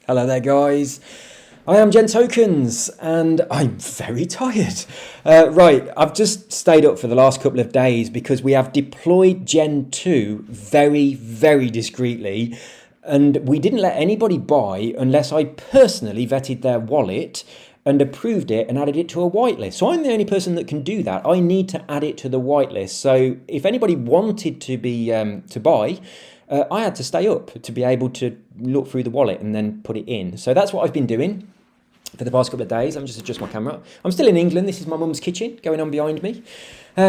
Hello there, guys. I am GenTokens and I'm very tired. Right, I've just stayed up for the last couple of days because we have deployed Gen2 very, very discreetly, and we didn't let anybody buy unless I personally vetted their wallet and approved it and added it to a whitelist. So I'm the only person that can do that. I need to add it to the whitelist. So if anybody wanted to be to buy, I had to stay up to be able to look through the wallet and then put it in. So that's what I've been doing for the past couple of days. I'm just adjust my camera. I'm still in England. This is my mum's kitchen going on behind me.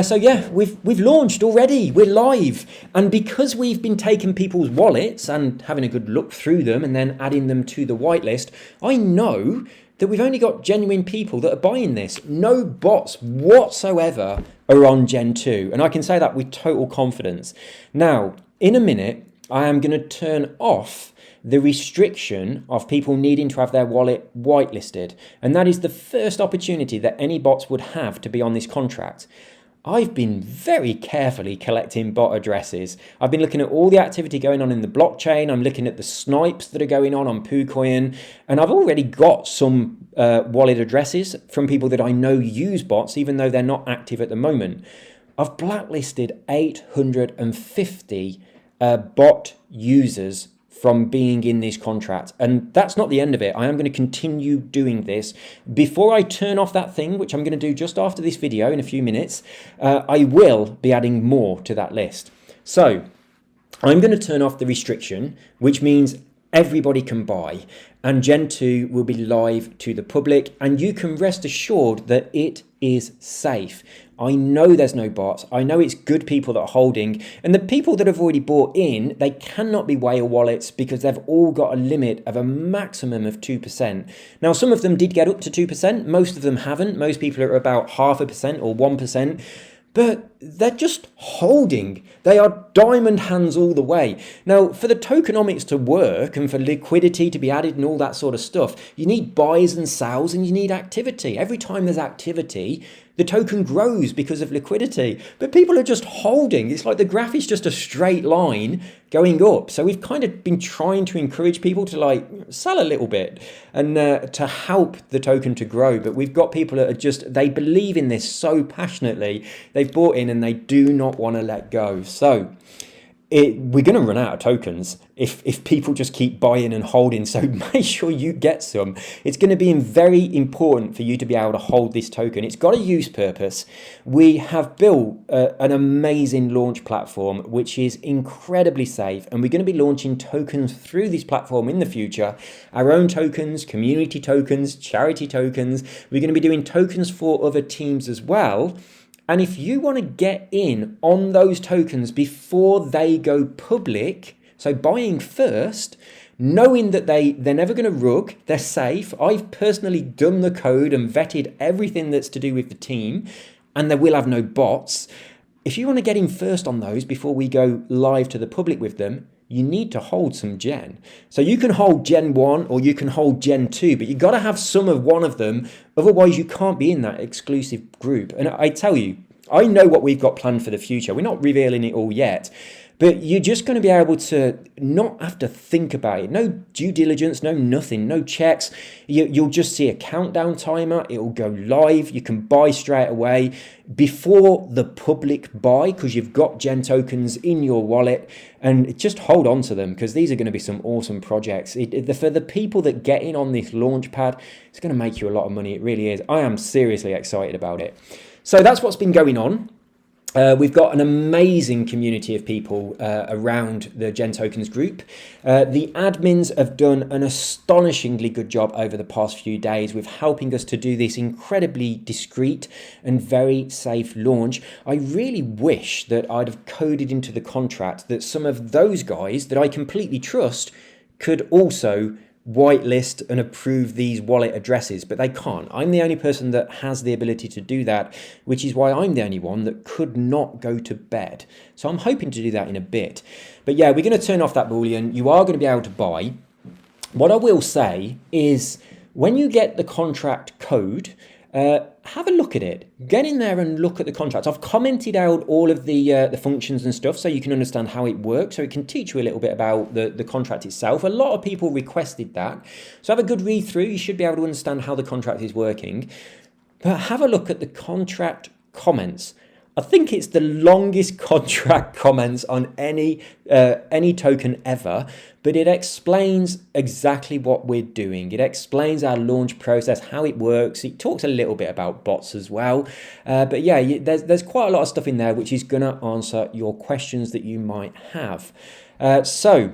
So yeah, we've launched already. We're live, and because we've been taking people's wallets and having a good look through them and then adding them to the whitelist, I know that we've only got genuine people that are buying this. No bots whatsoever are on Gen 2, and I can say that with total confidence. Now, in a minute, I am going to turn off the restriction of people needing to have their wallet whitelisted. And that is the first opportunity that any bots would have to be on this contract. I've been very carefully collecting bot addresses. I've been looking at all the activity going on in the blockchain. I'm looking at the snipes that are going on PooCoin. And I've already got some wallet addresses from people that I know use bots, even though they're not active at the moment. I've blacklisted 850 bot users from being in this contract, and that's not the end of it. I am going to continue doing this. Before I turn off that thing, which I'm going to do just after this video in a few minutes, I will be adding more to that list. So I'm going to turn off the restriction, which means everybody can buy, and Gen 2 will be live to the public, and you can rest assured that it is safe. I know there's no bots. I know it's good people that are holding, and the people that have already bought in, they cannot be whale wallets because they've all got a limit of a maximum of 2%. Now, some of them did get up to 2%. Most of them haven't. Most people are about 0.5% or 1%. But they're just holding. They are diamond hands all the way. Now, for the tokenomics to work and for liquidity to be added and all that sort of stuff, you need buys and sells and you need activity. Every time there's activity, the token grows because of liquidity. But people are just holding. It's like the graph is just a straight line going up. So we've kind of been trying to encourage people to like sell a little bit and to help the token to grow. But we've got people that are just, they believe in this so passionately. They've bought in and they do not want to let go. So we're going to run out of tokens if people just keep buying and holding. So make sure you get some. It's going to be very important for you to be able to hold this token. It's got a use purpose. We have built an amazing launch platform, which is incredibly safe. And we're going to be launching tokens through this platform in the future. Our own tokens, community tokens, charity tokens. We're going to be doing tokens for other teams as well. And if you want to get in on those tokens before they go public, so buying first, knowing that they're never going to rug, they're safe. I've personally done the code and vetted everything that's to do with the team, and they will have no bots. If you want to get in first on those before we go live to the public with them, you need to hold some Gen. So you can hold Gen 1 or you can hold Gen 2, but you've got to have some of one of them. Otherwise, you can't be in that exclusive group. And I tell you, I know what we've got planned for the future. We're not revealing it all yet, but you're just going to be able to not have to think about it. No due diligence, no nothing, no checks. You'll just see a countdown timer. It will go live. You can buy straight away before the public buy because you've got Gen tokens in your wallet, and just hold on to them because these are going to be some awesome projects. For the people that get in on this launch pad, it's going to make you a lot of money. It really is. I am seriously excited about it. So that's what's been going on. We've got an amazing community of people around the GenTokens group. The admins have done an astonishingly good job over the past few days with helping us to do this incredibly discreet and very safe launch. I really wish that I'd have coded into the contract that some of those guys that I completely trust could also whitelist and approve these wallet addresses, but they can't. I'm the only person that has the ability to do that, which is why I'm the only one that could not go to bed. So I'm hoping to do that in a bit. But yeah, we're going to turn off that Boolean. You are going to be able to buy. What I will say is when you get the contract code, have a look at it. Get in there and look at the contract. I've commented out all of the functions and stuff so you can understand how it works, so it can teach you a little bit about the contract itself. A lot of people requested that. So have a good read through. You should be able to understand how the contract is working. But have a look at the contract comments. I think it's the longest contract comments on any token ever, but it explains exactly what we're doing. It explains our launch process, how it works. It talks a little bit about bots as well. But yeah, there's quite a lot of stuff in there which is going to answer your questions that you might have. So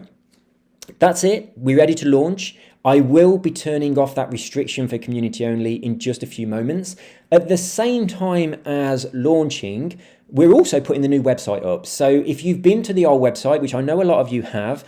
that's it. We're ready to launch. I will be turning off that restriction for community only in just a few moments. At the same time as launching, we're also putting the new website up. So if you've been to the old website, which I know a lot of you have,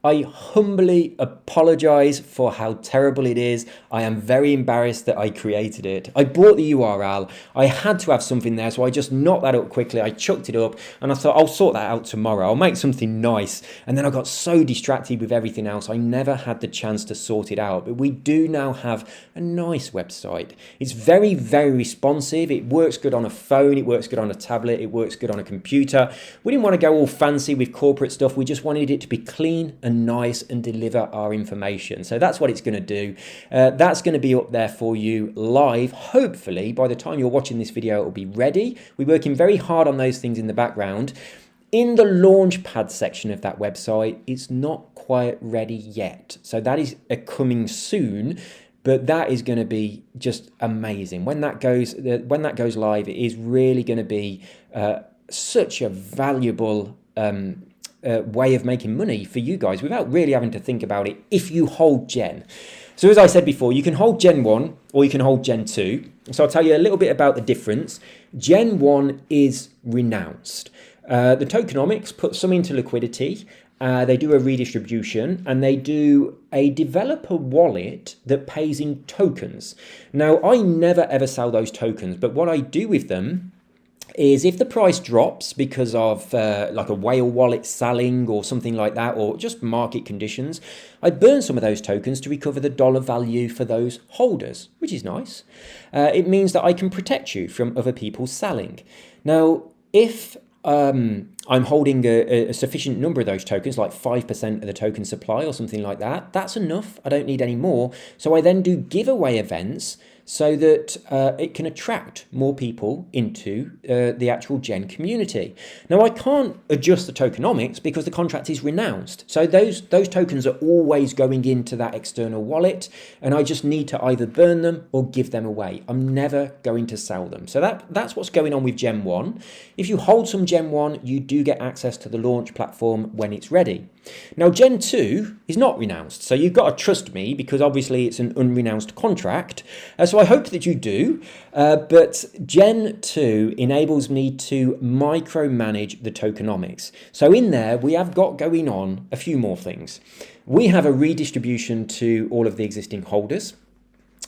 I humbly apologize for how terrible it is. I am very embarrassed that I created it. I bought the URL. I had to have something there, so I just knocked that up quickly. I chucked it up and I thought I'll sort that out tomorrow. I'll make something nice. And then I got so distracted with everything else, I never had the chance to sort it out. But we do now have a nice website. It's very, very responsive. It works good on a phone. It works good on a tablet. It works good on a computer. We didn't want to go all fancy with corporate stuff. We just wanted it to be clean and nice and deliver our information. So that's what it's going to do. That's going to be up there for you live. Hopefully by the time you're watching this video, it will be ready. We're working very hard on those things in the background. In the Launchpad section of that website, it's not quite ready yet. So that is coming soon. But that is going to be just amazing. When that goes live, it is really going to be such a valuable way of making money for you guys without really having to think about it if you hold Gen. So as I said before, you can hold Gen 1 or you can hold Gen 2. So I'll tell you a little bit about the difference. Gen 1 is renounced. The tokenomics put some into liquidity. They do a redistribution and they do a developer wallet that pays in tokens. Now, I never ever sell those tokens, but what I do with them is if the price drops because of like a whale wallet selling or something like that, or just market conditions, I burn some of those tokens to recover the dollar value for those holders, which is nice. It means that I can protect you from other people selling. Now, if I'm holding a sufficient number of those tokens, like 5% of the token supply or something like that, that's enough. I don't need any more. So I then do giveaway events so that it can attract more people into the actual Gen community. Now, I can't adjust the tokenomics because the contract is renounced. So those tokens are always going into that external wallet, and I just need to either burn them or give them away. I'm never going to sell them. So that's what's going on with Gen 1. If you hold some Gen 1, you do get access to the launch platform when it's ready. Now, Gen 2 is not renounced, so you've got to trust me because obviously it's an unrenounced contract. So I hope that you do, but Gen 2 enables me to micromanage the tokenomics. So in there, we have got going on a few more things. We have a redistribution to all of the existing holders.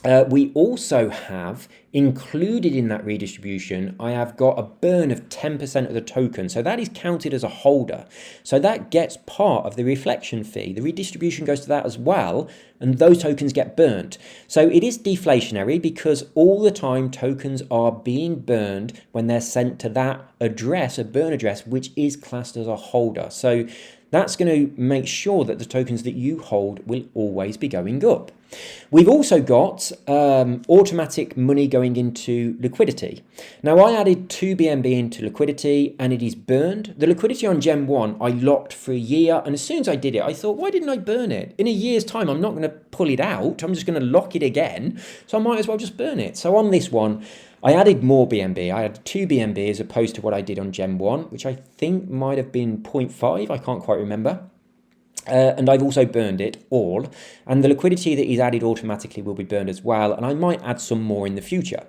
We also have included in that redistribution, I have got a burn of 10% of the token. So that is counted as a holder. So that gets part of the reflection fee. The redistribution goes to that as well, and those tokens get burnt. So it is deflationary because all the time tokens are being burned when they're sent to that address, a burn address, which is classed as a holder. So that's going to make sure that the tokens that you hold will always be going up. We've also got automatic money going into liquidity. Now, I added 2 BNB into liquidity and it is burned. The liquidity on Gen 1 I locked for a year, and as soon as I did it, I thought, why didn't I burn it? In a year's time, I'm not going to pull it out. I'm just going to lock it again, so I might as well just burn it. So on this one, I added more BNB. I had 2 BNB as opposed to what I did on Gen 1, which I think might have been 0.5. I can't quite remember. And I've also burned it all, and the liquidity that is added automatically will be burned as well, and I might add some more in the future.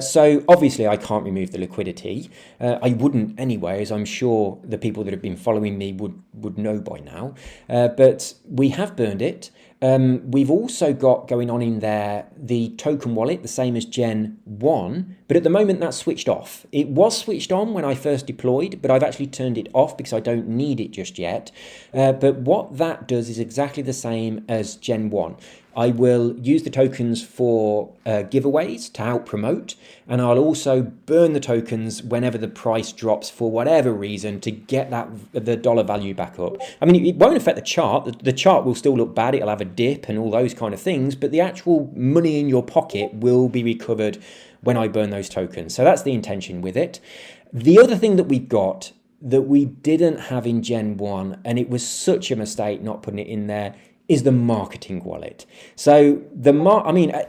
So obviously I can't remove the liquidity. I wouldn't anyway, as I'm sure the people that have been following me would know by now. But we have burned it. We've also got going on in there the token wallet, the same as Gen1, but at the moment that's switched off. It was switched on when I first deployed, but I've actually turned it off because I don't need it just yet. But what that does is exactly the same as Gen1. I will use the tokens for giveaways to help promote, and I'll also burn the tokens whenever the price drops for whatever reason to get the dollar value back up. I mean, it won't affect the chart. The chart will still look bad. It'll have a dip and all those kind of things, but the actual money in your pocket will be recovered when I burn those tokens. So that's the intention with it. The other thing that we've got that we didn't have in Gen 1, and it was such a mistake not putting it in there, is the marketing wallet. So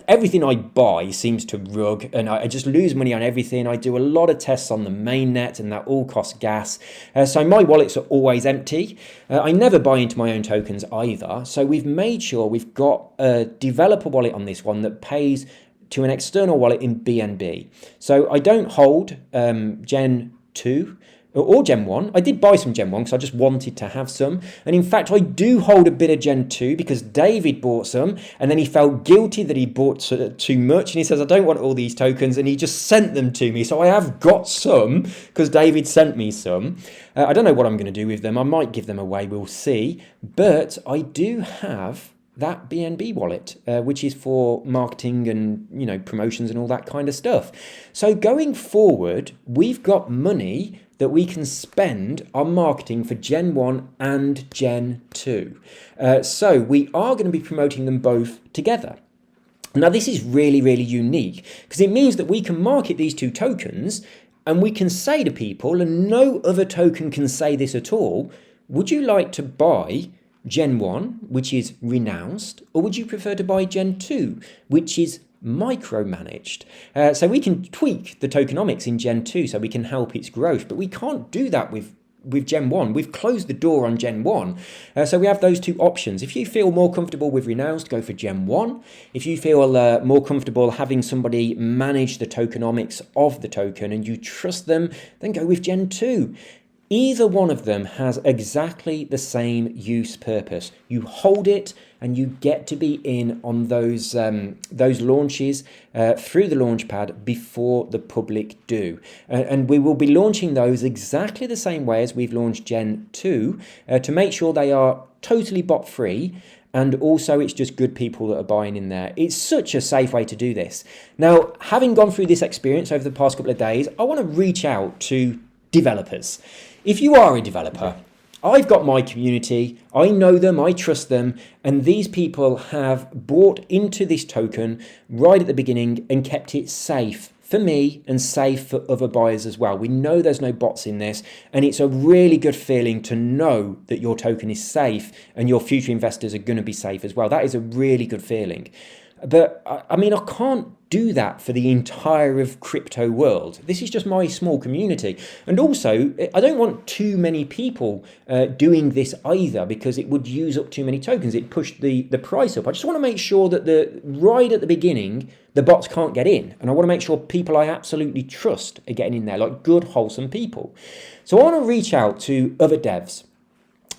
everything I buy seems to rug, and I just lose money on everything. I do a lot of tests on the mainnet, and that all costs gas. So my wallets are always empty. I never buy into my own tokens either. So we've made sure we've got a developer wallet on this one that pays to an external wallet in BNB. So I don't hold Gen 2 or Gen 1. I did buy some Gen 1 because I just wanted to have some. And in fact, I do hold a bit of Gen 2 because David bought some and then he felt guilty that he bought too much. And he says, I don't want all these tokens. And he just sent them to me. So I have got some because David sent me some. I don't know what I'm going to do with them. I might give them away. We'll see. But I do have that BNB wallet, which is for marketing and, promotions and all that kind of stuff. So going forward, we've got money that we can spend on marketing for Gen 1 and Gen 2. So we are going to be promoting them both together. Now, this is really, really unique because it means that we can market these two tokens and we can say to people, and no other token can say this at all, would you like to buy Gen 1, which is renounced, or would you prefer to buy Gen 2, which is micromanaged? So we can tweak the tokenomics in Gen 2 so we can help its growth, but we can't do that with Gen 1. We've closed the door on Gen 1. So we have those two options. If you feel more comfortable with renounced, go for Gen 1. If you feel more comfortable having somebody manage the tokenomics of the token and you trust them, then go with Gen 2. Either one of them has exactly the same use purpose. You hold it and you get to be in on those launches through the launchpad before the public do. And we will be launching those exactly the same way as we've launched Gen 2 to make sure they are totally bot free. And also it's just good people that are buying in there. It's such a safe way to do this. Now, having gone through this experience over the past couple of days, I want to reach out to developers. If you are a developer, I've got my community, I know them, I trust them, and these people have bought into this token right at the beginning and kept it safe for me and safe for other buyers as well. We know there's no bots in this, and it's a really good feeling to know that your token is safe and your future investors are going to be safe as well. That is a really good feeling. But I can't do that for the entire of crypto world. This is just my small community. And also, I don't want too many people doing this either because it would use up too many tokens. It pushed the price up. I just want to make sure that right at the beginning, the bots can't get in. And I want to make sure people I absolutely trust are getting in there, like good, wholesome people. So I want to reach out to other devs.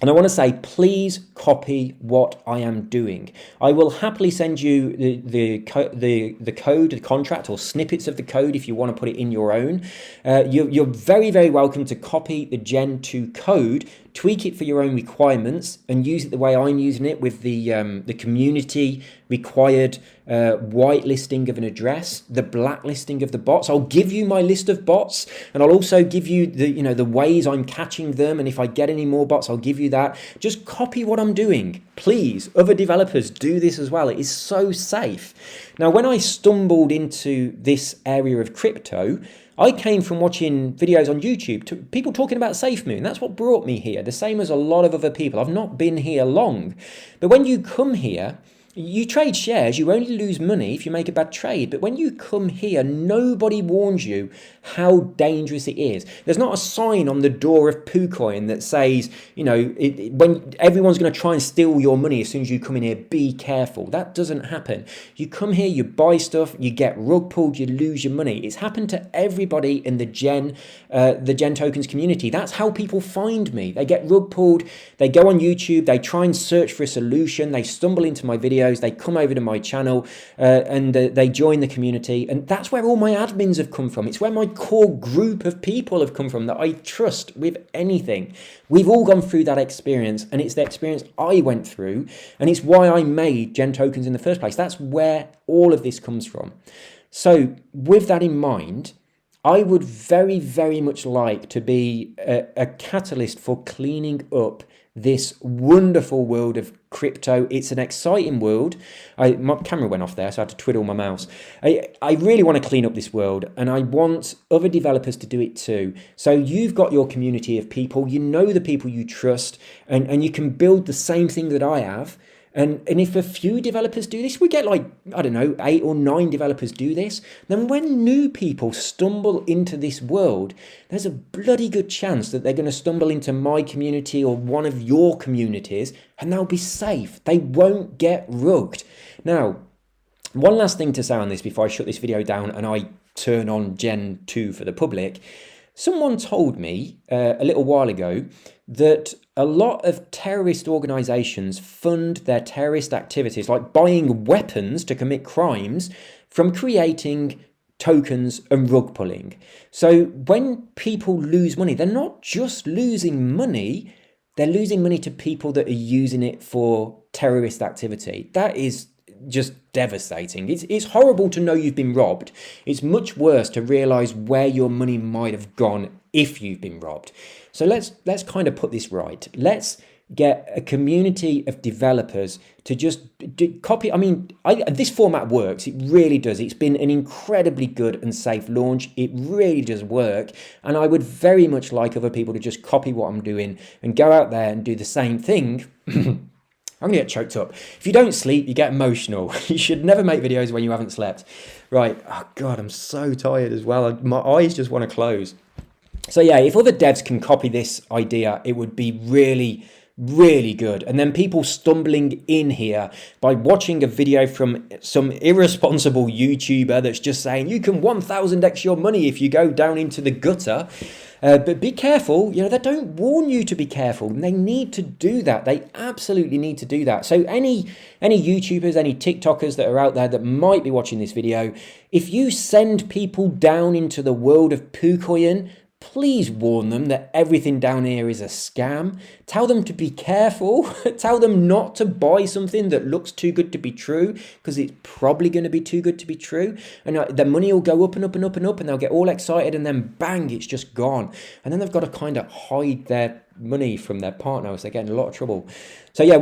And I want to say, please copy what I am doing. I will happily send you the code, the contract, or snippets of the code if you want to put it in your own. You're very, very welcome to copy the Gen 2 code, tweak it for your own requirements, and use it the way I'm using it with the community required whitelisting of an address, the blacklisting of the bots. I'll give you my list of bots, and I'll also give you the ways I'm catching them. And if I get any more bots, I'll give you that. Just copy what I'm doing. Please, other developers, do this as well. It is so safe. Now, when I stumbled into this area of crypto, I came from watching videos on YouTube to people talking about SafeMoon. That's what brought me here, the same as a lot of other people. I've not been here long. But when you come here, You trade shares, you only lose money if you make a bad trade. But when you come here, nobody warns you how dangerous it is. There's not a sign on the door of PooCoin that says, you know, when everyone's going to try and steal your money as soon as you come in here, be careful. That doesn't happen. You come here, you buy stuff, you get rug pulled, you lose your money. It's happened to everybody in the GenTokens community. That's how people find me. They get rug pulled, they go on YouTube, they try and search for a solution, they stumble into my videos, they come over to my channel and they join the community, and that's where all my admins have come from. It's where my core group of people have come from that I trust with anything. We've all gone through that experience, and it's the experience I went through, and it's why I made GenTokens in the first place. That's where all of this comes from. So with that in mind, I would very, very much like to be a catalyst for cleaning up this wonderful world of crypto. It's an exciting world. My camera went off there, so I had to twiddle my mouse. I really want to clean up this world, and I want other developers to do it too. So you've got your community of people, you know the people you trust, and you can build the same thing that I have. And if a few developers do this, we get like, I don't know, 8 or 9 developers do this, then when new people stumble into this world, there's a bloody good chance that they're going to stumble into my community or one of your communities, and they'll be safe. They won't get rugged. Now, one last thing to say on this before I shut this video down and I turn on Gen 2 for the public. Someone told me a little while ago that a lot of terrorist organizations fund their terrorist activities, like buying weapons to commit crimes, from creating tokens and rug pulling. So when people lose money, they're not just losing money, they're losing money to people that are using it for terrorist activity. That is just devastating. It's horrible to know you've been robbed. It's much worse to realize where your money might have gone if you've been robbed. So let's kind of put this right. Let's get a community of developers to just copy. I mean, this format works. It really does. It's been an incredibly good and safe launch. It really does work. And I would very much like other people to just copy what I'm doing and go out there and do the same thing. I'm going to get choked up. If you don't sleep, you get emotional. You should never make videos when you haven't slept. Right. Oh, God, I'm so tired as well. My eyes just want to close. So, yeah, if other devs can copy this idea, it would be really, really good. And then people stumbling in here by watching a video from some irresponsible YouTuber that's just saying you can 1000x your money if you go down into the gutter. But be careful, you know, they don't warn you to be careful. They need to do that. They absolutely need to do that. So any YouTubers, any TikTokers that are out there that might be watching this video, if you send people down into the world of PooCoin, please warn them that everything down here is a scam. Tell them to be careful. Tell them not to buy something that looks too good to be true, because it's probably going to be too good to be true. And their money will go up and up and up and up, and they'll get all excited, and then bang, it's just gone. And then they've got to kind of hide their money from their partner, so they get in a lot of trouble. So yeah,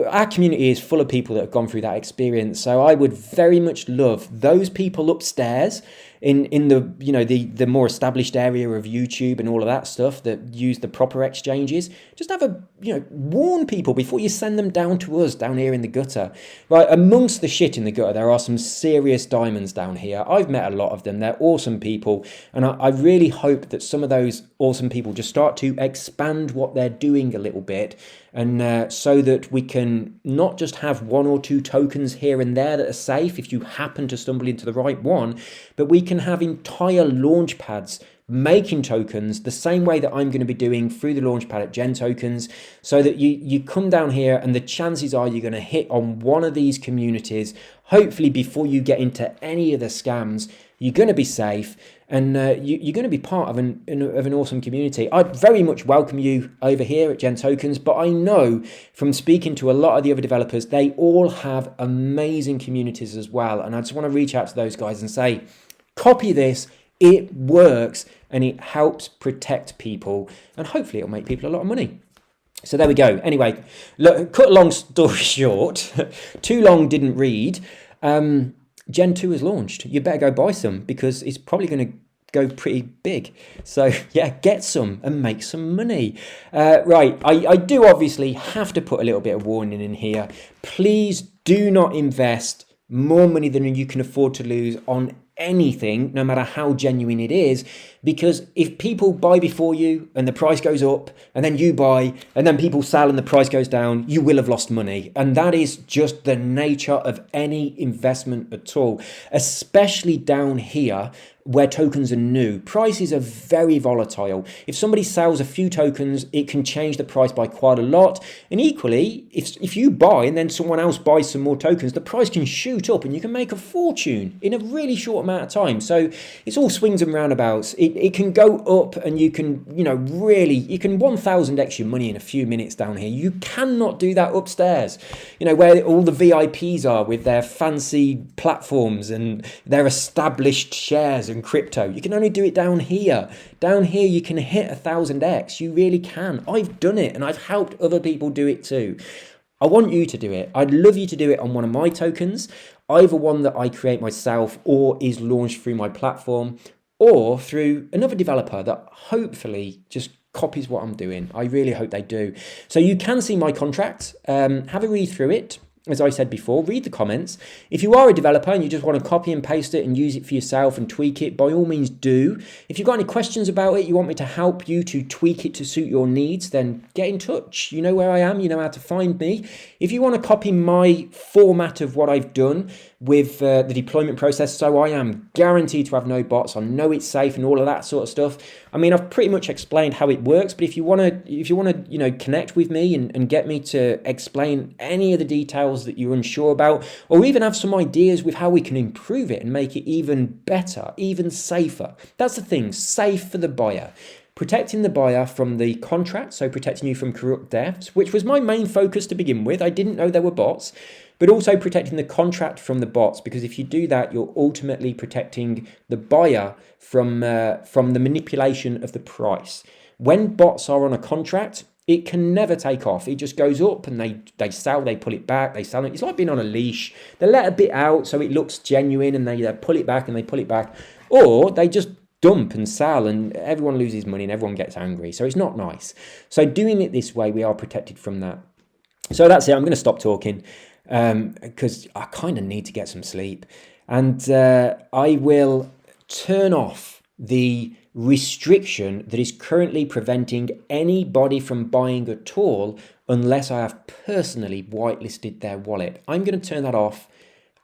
our community is full of people that have gone through that experience. So I would very much love those people upstairs in the, you know, the more established area of YouTube and all of that stuff that use the proper exchanges. Just have warn people before you send them down to us down here in the gutter. Right, amongst the shit in the gutter, there are some serious diamonds down here. I've met a lot of them. They're awesome people, and I really hope that some of those awesome people just start to expand what they're doing a little bit, and so that we can not just have 1 or 2 tokens here and there that are safe if you happen to stumble into the right one, but we can have entire launch pads making tokens the same way that I'm going to be doing through the launchpad at GenTokens, so that you come down here and the chances are you're going to hit on one of these communities, hopefully before you get into any of the scams. You're going to be safe, and you're going to be part of an awesome community. I'd very much welcome you over here at GenTokens, but I know from speaking to a lot of the other developers, they all have amazing communities as well. And I just want to reach out to those guys and say, copy this. It works, and it helps protect people, and hopefully it'll make people a lot of money. So there we go. Anyway, look, cut a long story short, too long didn't read. Gen 2 is launched. You better go buy some, because it's probably going to go pretty big. So yeah, get some and make some money. Right, I do obviously have to put a little bit of warning in here. Please do not invest more money than you can afford to lose on anything, no matter how genuine it is, because if people buy before you and the price goes up and then you buy and then people sell and the price goes down, you will have lost money. And that is just the nature of any investment at all, especially down here where tokens are new. Prices are very volatile. If somebody sells a few tokens, it can change the price by quite a lot. And equally, if you buy and then someone else buys some more tokens, the price can shoot up and you can make a fortune in a really short amount of time. So it's all swings and roundabouts. It can go up and you can, you can 1,000x your money in a few minutes down here. You cannot do that upstairs, where all the VIPs are with their fancy platforms and their established shares and crypto. You can only do it down here. Down here, you can hit 1,000x. You really can. I've done it and I've helped other people do it too. I want you to do it. I'd love you to do it on one of my tokens, either one that I create myself or is launched through my platform, or through another developer that hopefully just copies what I'm doing. I really hope they do. So you can see my contract, have a read through it. As I said before, read the comments. If you are a developer and you just want to copy and paste it and use it for yourself and tweak it, by all means do. If you've got any questions about it, you want me to help you to tweak it to suit your needs, then get in touch. You know where I am, you know how to find me. If you want to copy my format of what I've done with the deployment process, so I am guaranteed to have no bots, I know it's safe and all of that sort of stuff. I mean, I've pretty much explained how it works, but if you want to connect with me and get me to explain any of the details that you're unsure about, or even have some ideas with how we can improve it and make it even better, even safer. That's the thing, safe for the buyer. Protecting the buyer from the contract, so protecting you from corrupt devs, which was my main focus to begin with. I didn't know there were bots, but also protecting the contract from the bots, because if you do that, you're ultimately protecting the buyer from the manipulation of the price. When bots are on a contract, it can never take off. It just goes up and they sell, they pull it back, they sell it. It's like being on a leash. They let a bit out so it looks genuine and they pull it back and they pull it back. Or they just dump and sell and everyone loses money and everyone gets angry. So it's not nice. So doing it this way, we are protected from that. So that's it. I'm going to stop talking because I kind of need to get some sleep. And I will turn off the restriction that is currently preventing anybody from buying at all unless I have personally whitelisted their wallet. I'm going to turn that off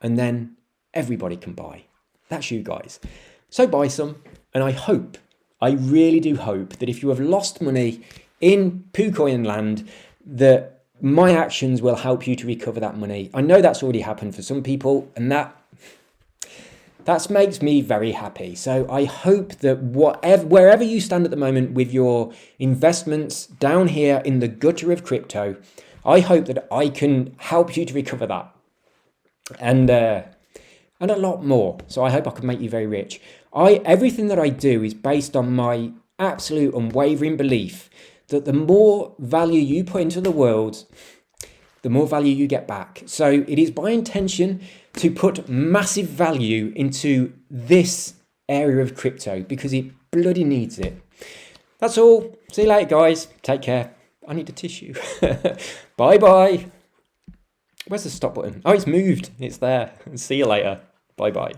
and then everybody can buy. That's you guys. So buy some, and I really do hope that if you have lost money in PooCoin land, that my actions will help you to recover that money. I know that's already happened for some people, and that makes me very happy. So I hope that wherever you stand at the moment with your investments down here in the gutter of crypto, I hope that I can help you to recover that and a lot more. So I hope I can make you very rich. Everything that I do is based on my absolute unwavering belief that the more value you put into the world, the more value you get back. So it is my intention to put massive value into this area of crypto because it bloody needs it. That's all. See you later, guys. Take care. I need a tissue. Bye-bye. Where's the stop button? Oh, it's moved. It's there. See you later. Bye-bye.